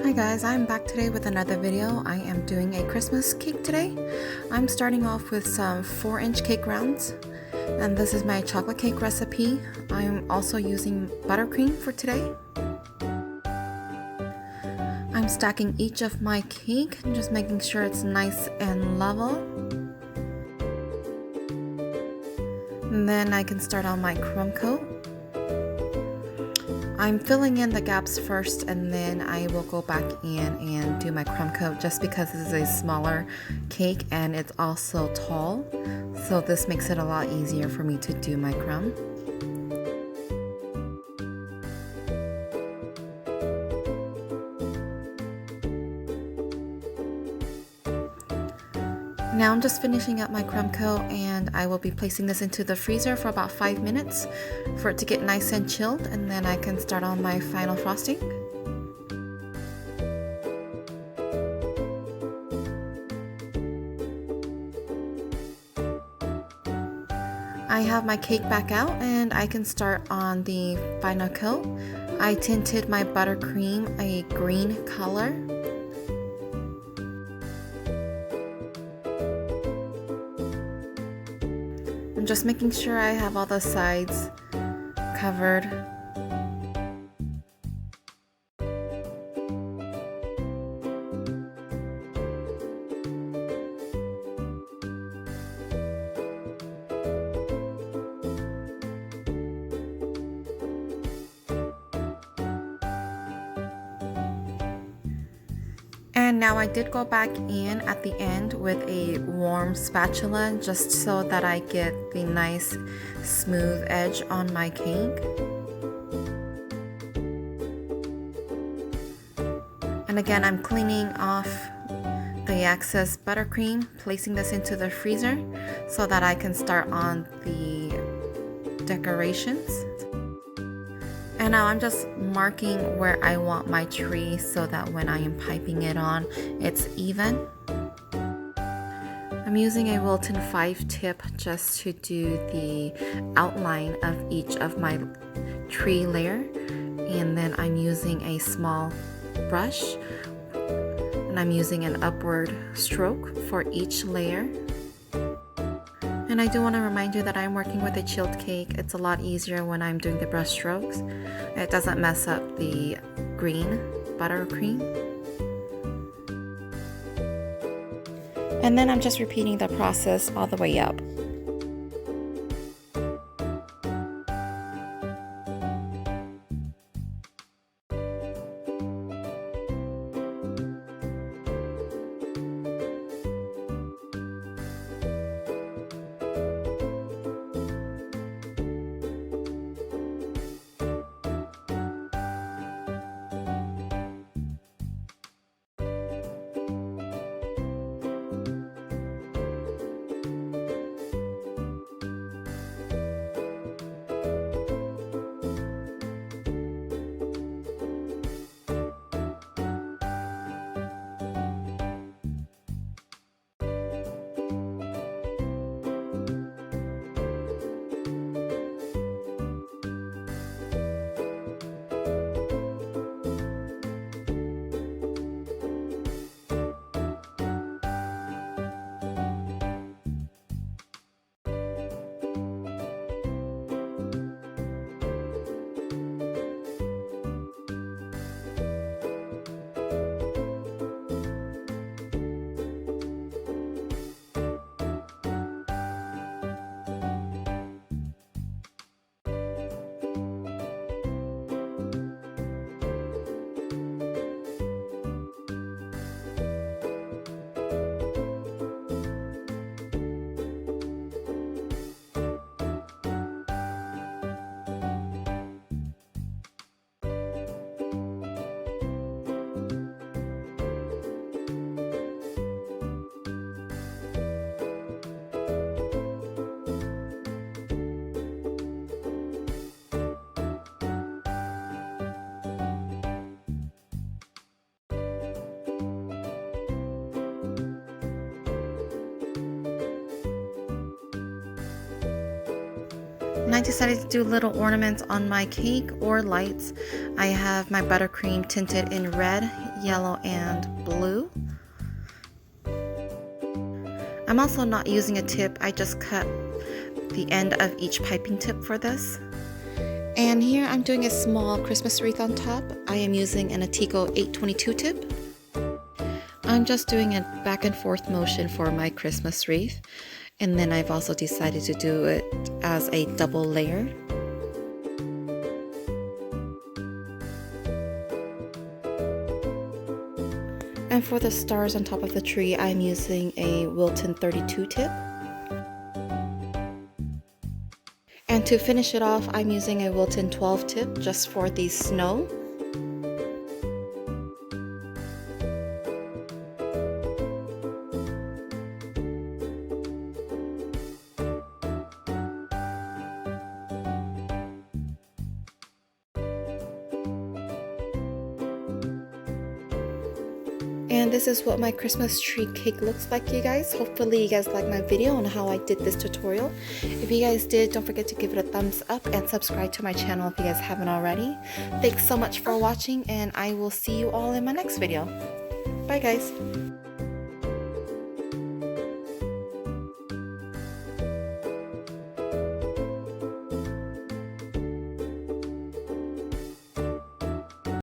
Hi guys, I'm back today with another video. I am doing a Christmas cake today. I'm starting off with some 4-inch cake rounds, and this is my chocolate cake recipe. I'm also using buttercream for today. I'm stacking each of my cake, just making sure it's nice and level. And then I can start on my crumb coat. I'm filling in the gaps first, and then I will go back in and do my crumb coat just because this is a smaller cake and it's also tall. So this makes it a lot easier for me to do my crumb. Now I'm just finishing up my crumb coat, and I will be placing this into the freezer for about 5 minutes for it to get nice and chilled, and then I can start on my final frosting. I have my cake back out and I can start on the final coat. I tinted my buttercream a green color. I'm just making sure I have all the sides covered. And now I did go back in at the end with a warm spatula just so that I get the nice smooth edge on my cake. And again, I'm cleaning off the excess buttercream, placing this into the freezer so that I can start on the decorations. And now I'm just marking where I want my tree so that when I am piping it on, it's even. I'm using a Wilton 5 tip just to do the outline of each of my tree layer. And then I'm using a small brush, and I'm using an upward stroke for each layer. And I do want to remind you that I'm working with a chilled cake. It's a lot easier when I'm doing the brush strokes. It doesn't mess up the green buttercream. And then I'm just repeating the process all the way up. And I decided to do little ornaments on my cake or lights. I have my buttercream tinted in red, yellow, and blue. I'm also not using a tip, I just cut the end of each piping tip for this. And here I'm doing a small Christmas wreath on top. I am using an Ateco 822 tip. I'm just doing a back and forth motion for my Christmas wreath. And then I've also decided to do it as a double layer. And for the stars on top of the tree, I'm using a Wilton 32 tip. And to finish it off, I'm using a Wilton 12 tip just for the snow. And this is what my Christmas tree cake looks like, you guys. Hopefully you guys like my video on how I did this tutorial. If you guys did, don't forget to give it a thumbs up and subscribe to my channel if you guys haven't already. Thanks so much for watching, and I will see you all in my next video. Bye guys.